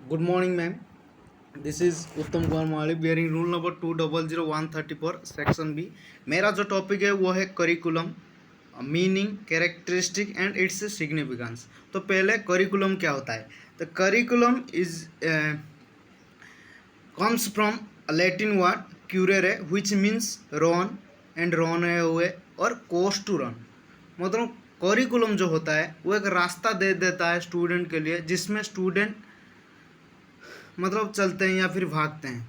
Good morning, ma'am. This is Uttam Kumar Mali bearing roll number 200134 section B. मेरा जो topic है वो है curriculum, meaning, characteristic and its significance. तो पहले करिकुलम क्या होता है? तो curriculum is comes from Latin word currere which means run and run हुए और कोर्स टू रन। मतलब करिकुलम जो होता है वो एक रास्ता दे देता है स्टूडेंट के लिए, जिसमें स्टूडेंट मतलब चलते हैं या फिर भागते हैं।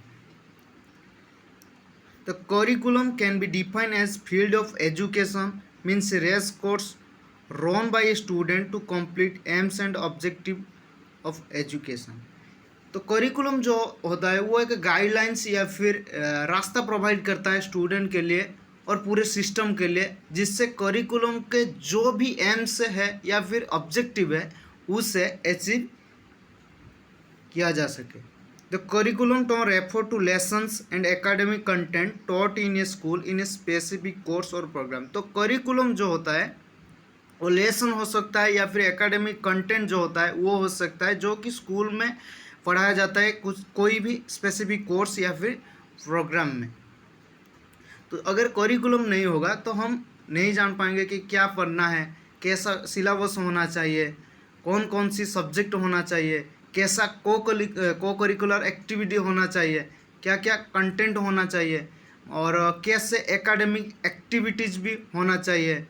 The curriculum can be defined as field of education, means race course run by a student to complete aims and objective of education। तो करिकुलम जो होता है वो एक गाइडलाइंस या फिर रास्ता प्रोवाइड करता है स्टूडेंट के लिए और पूरे सिस्टम के लिए, जिससे करिकुलम के जो भी एम्स है या फिर ऑब्जेक्टिव है उसे अचीव किया जा सके। The curriculum term refer to lessons and academic content taught in a school in a specific course और प्रोग्राम। तो करिकुलम जो होता है वो लेसन हो सकता है या फिर एकेडमिक कंटेंट जो होता है वो हो सकता है जो कि स्कूल में पढ़ाया जाता है कुछ कोई भी स्पेसिफिक कोर्स या फिर प्रोग्राम में। तो अगर करिकुलम नहीं होगा तो हम नहीं जान पाएंगे कि क्या पढ़ना है, कैसा सिलेबस होना चाहिए, कौन कौन सी सब्जेक्ट होना चाहिए, कैसा को करिकुलर एक्टिविटी होना चाहिए, क्या क्या कंटेंट होना चाहिए और कैसे एकेडमिक एक्टिविटीज़ भी होना चाहिए,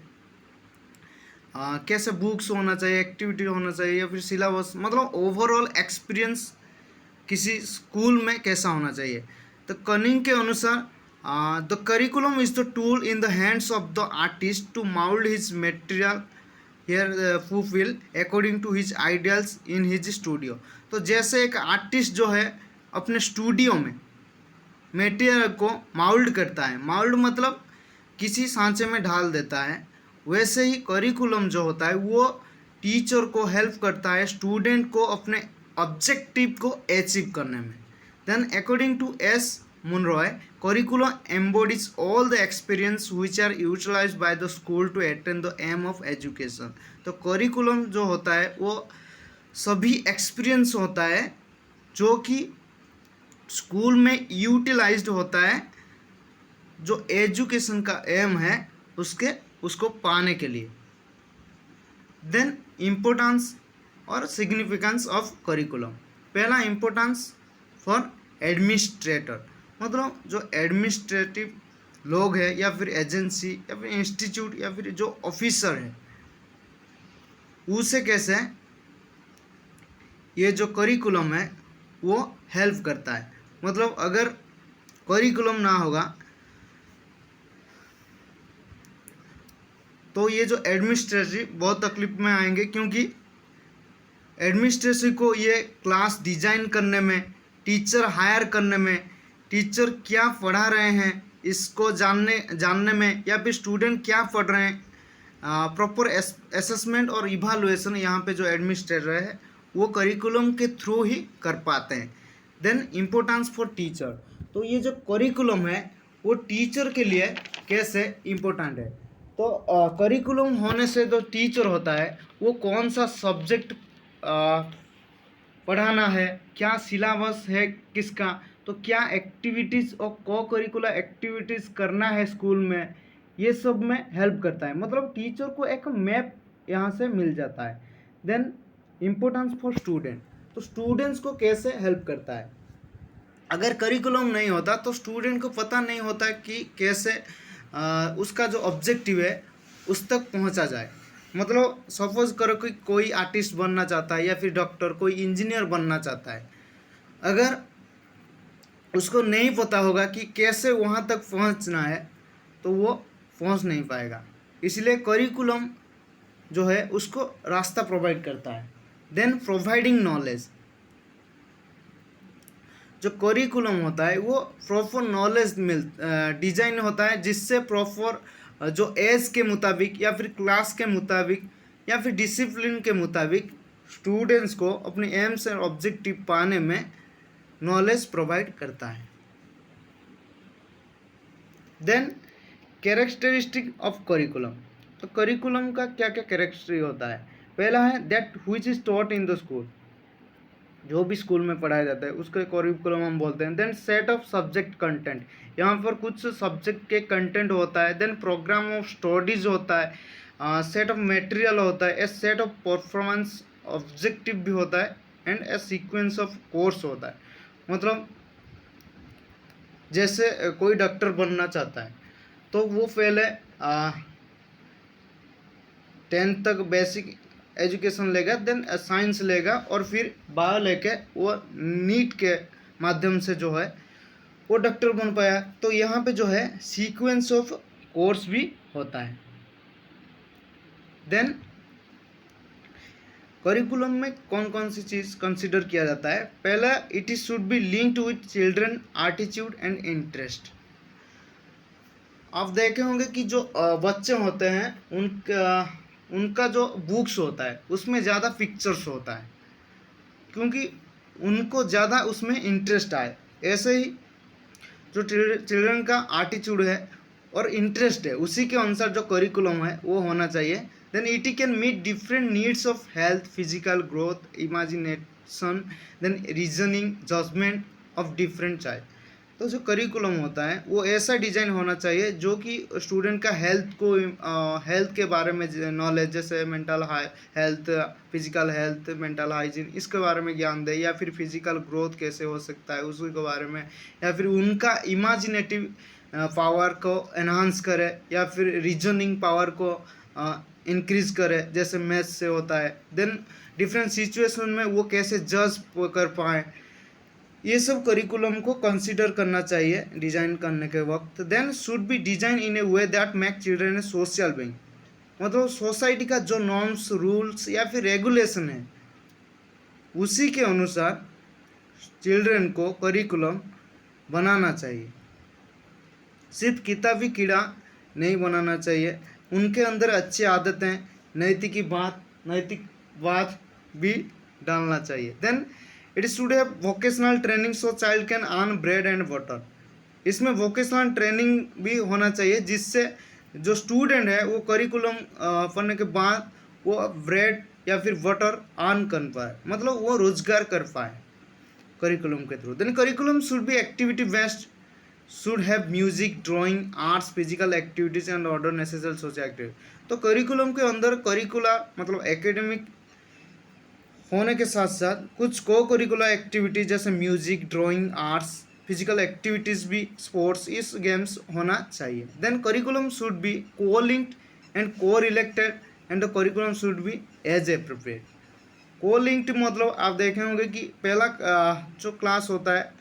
कैसे बुक्स होना चाहिए, एक्टिविटी होना चाहिए या फिर सिलेबस, मतलब ओवरऑल एक्सपीरियंस किसी स्कूल में कैसा होना चाहिए। तो कनिंग के अनुसार the curriculum is the tool in the hands of the artist to mould his material here fulfil according to his ideals in his studio. तो जैसे एक आर्टिस्ट जो है अपने स्टूडियो में मटेरियल को माउल्ड करता है, माउल्ड मतलब किसी सांचे में ढाल देता है, वैसे ही करिकुलम जो होता है वो टीचर को हेल्प करता है स्टूडेंट को अपने ऑब्जेक्टिव को अचीव करने में। Then according to S Munroe, curriculum embodies all the experience which are utilized by the school to attain the aim of education। तो करिकुलम जो होता है वो सभी एक्सपीरियंस होता है जो कि स्कूल में यूटिलाइज्ड होता है जो एजुकेशन का एम है उसको पाने के लिए। देन इम्पोर्टेंस और सिग्निफिकेंस ऑफ करिकुलम। पहला इम्पोर्टेंस फॉर एडमिनिस्ट्रेटर, मतलब जो एडमिनिस्ट्रेटिव लोग हैं या फिर एजेंसी या फिर इंस्टीट्यूट या फिर जो ऑफिसर है उसे कैसे ये जो करिकुलम है वो हेल्प करता है। मतलब अगर करिकुलम ना होगा तो ये जो एडमिनिस्ट्रेटिव बहुत तकलीफ में आएंगे, क्योंकि एडमिनिस्ट्रेटिव को ये क्लास डिजाइन करने में, टीचर हायर करने में, टीचर क्या पढ़ा रहे हैं इसको जानने में या फिर स्टूडेंट क्या पढ़ रहे हैं, प्रॉपर असेसमेंट और इवालुएशन यहाँ पे जो एडमिनिस्ट्रेटर है वो करिकुलम के थ्रू ही कर पाते हैं। देन इम्पोर्टेंस फॉर टीचर, तो ये जो करिकुलम है वो टीचर के लिए कैसे इम्पोर्टेंट है। तो करिकुलम होने से जो टीचर होता है वो कौन सा सब्जेक्ट पढ़ाना है, क्या सिलेबस है किसका, तो क्या एक्टिविटीज़ और को करिकुलर एक्टिविटीज़ करना है स्कूल में, ये सब में हेल्प करता है। मतलब टीचर को एक मैप यहाँ से मिल जाता है। देन इम्पोर्टेंस फॉर स्टूडेंट, तो स्टूडेंट्स को कैसे हेल्प करता है। अगर करिकुलम नहीं होता तो स्टूडेंट को पता नहीं होता कि कैसे उसका जो ऑब्जेक्टिव है उस तक पहुंचा जाए। मतलब सपोज करो कि कोई आर्टिस्ट बनना चाहता है या फिर डॉक्टर, कोई इंजीनियर बनना चाहता है, अगर उसको नहीं पता होगा कि कैसे वहाँ तक पहुँचना है तो वो पहुँच नहीं पाएगा। इसलिए करिकुलम जो है उसको रास्ता प्रोवाइड करता है। देन प्रोवाइडिंग नॉलेज, जो करिकुलम होता है वो प्रॉपर नॉलेज डिजाइन होता है जिससे प्रॉपर जो एज के मुताबिक या फिर क्लास के मुताबिक या फिर डिसिप्लिन के मुताबिक स्टूडेंट्स को अपने एम्स और ऑब्जेक्टिव पाने में नॉलेज प्रोवाइड करता है। देन कैरेक्टरिस्टिक ऑफ करिकुलम, तो करिकुलम का क्या क्या कैरेक्टरिस्टिक होता है। पहला है that which is taught in the school, जो भी स्कूल में पढ़ाया जाता है उसको करिकुलम हम बोलते हैं। Then set of subject content, यहाँ पर कुछ सब्जेक्ट के कंटेंट होता है। देन प्रोग्राम ऑफ स्टडीज होता है, सेट ऑफ मटेरियल होता है, ए सेट ऑफ परफॉर्मेंस ऑब्जेक्टिव भी होता है, and A sequence of course होता है। मतलब जैसे कोई डॉक्टर बनना चाहता है तो वो पहले 10th तक बेसिक एजुकेशन लेगा, देन साइंस लेगा, और फिर बायो लेके वो नीट के माध्यम से जो है वो डॉक्टर बन पाया। तो यहाँ पे जो है सीक्वेंस ऑफ कोर्स भी होता है। देन करिकुलम में कौन कौन सी चीज़ कंसिडर किया जाता है। पहला, it is should be linked with children attitude and interest. आप देखे होंगे कि जो बच्चे होते हैं उनका जो बुक्स होता है उसमें ज़्यादा पिक्चर्स होता है, क्योंकि उनको ज़्यादा उसमें इंटरेस्ट आए। ऐसे ही जो चिल्ड्रन का एटीट्यूड है और इंटरेस्ट है उसी के अनुसार जो करिकुलम है वो होना चाहिए। Then it can meet different needs of health, physical growth, imagination, then reasoning, judgement of different child. तो जो करिकुलम होता है वो ऐसा डिज़ाइन होना चाहिए जो कि स्टूडेंट का हेल्थ के बारे में नॉलेज, जैसे mental health, physical health, mental hygiene, इसके बारे में ज्ञान दे, या फिर फिजिकल ग्रोथ कैसे हो सकता है उसी के बारे में, या फिर उनका इमेजिनेटिव पावर को एनहांस करे, या फिर रीजनिंग पावर को इंक्रीज करे जैसे मैथ्स से होता है। देन डिफरेंट सिचुएशन में वो कैसे जज कर पाए, ये सब करिकुलम को कंसीडर करना चाहिए डिज़ाइन करने के वक्त। Then should be design in a way that make children a social being. मतलब सोसाइटी का जो नॉर्म्स, रूल्स या फिर रेगुलेशन है उसी के अनुसार चिल्ड्रन को करिकुलम बनाना चाहिए। सिर्फ किताबी कीड़ा नहीं बनाना चाहिए, उनके अंदर अच्छी आदतें, नैतिक बात भी डालना चाहिए। Then it should have vocational training so child can earn bread and water. इसमें वोकेशनल ट्रेनिंग भी होना चाहिए जिससे जो स्टूडेंट है वो करिकुलम पढ़ने के बाद वो ब्रेड या फिर वाटर अर्न कर पाए, मतलब वो रोजगार कर पाए करिकुलम के through. Then curriculum should be activity based, should have music, drawing, arts, physical activities and other necessary social activity. तो करिकुलम के अंदर करिकुलर मतलब एकेडमिक होने के साथ साथ कुछ को करिकुलर एक्टिविटीज जैसे music, drawing, arts, physical activities भी, स्पोर्ट्स, इस गेम्स होना चाहिए। देन करिकुलम शुड बी को लिंक्ड एंड को related, and the curriculum should be age appropriate. को लिंक्ड मतलब आप देखे होंगे कि पहला जो क्लास होता है,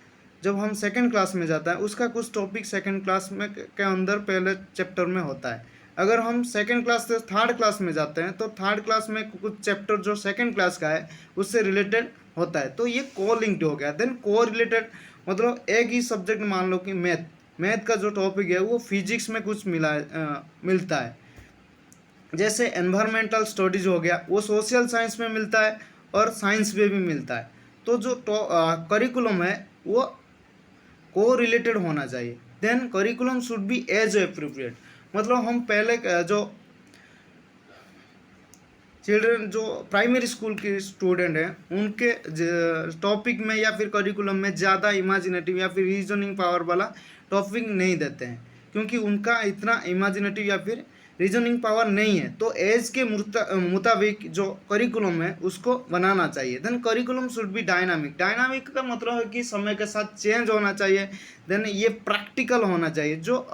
जब हम सेकंड क्लास में जाता है उसका कुछ टॉपिक सेकंड क्लास में के अंदर पहले चैप्टर में होता है। अगर हम सेकंड क्लास से थर्ड क्लास में जाते हैं तो थर्ड क्लास में कुछ चैप्टर जो सेकंड क्लास का है उससे रिलेटेड होता है, तो ये को लिंक्ड हो गया। देन को रिलेटेड मतलब एक ही सब्जेक्ट, मान लो कि मैथ का जो टॉपिक है वो फिजिक्स में कुछ मिलता है, जैसे एनवायरमेंटल स्टडीज हो गया वो सोशल साइंस में मिलता है और साइंस में भी मिलता है। तो जो करिकुलम है वो को रिलेटेड होना चाहिए। Then curriculum should be age appropriate, मतलब हम पहले जो चिल्ड्रन जो प्राइमरी स्कूल के स्टूडेंट हैं उनके टॉपिक में या फिर करिकुलम में ज़्यादा इमेजिनेटिव या फिर रीजनिंग पावर वाला टॉपिक नहीं देते हैं, क्योंकि उनका इतना इमेजिनेटिव या फिर रीजनिंग पावर नहीं है। तो एज के मुताबिक जो करिकुलम है उसको बनाना चाहिए। Then curriculum should be dynamic. Dynamic का मतलब है कि समय के साथ चेंज होना चाहिए। देन ये प्रैक्टिकल होना चाहिए, जो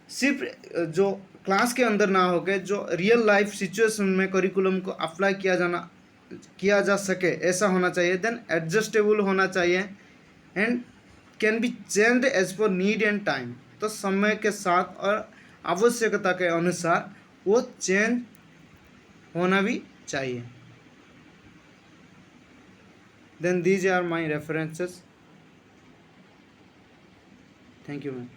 सिर्फ जो क्लास के अंदर ना होकर जो रियल लाइफ सिचुएशन में करिकुलम को अप्लाई किया जा सके ऐसा होना चाहिए। देन एडजस्टेबल होना चाहिए and can be changed as per need and time. तो समय के साथ और आवश्यकता के अनुसार वो चेंज होना भी चाहिए। Then these are my references. Thank you ma'am.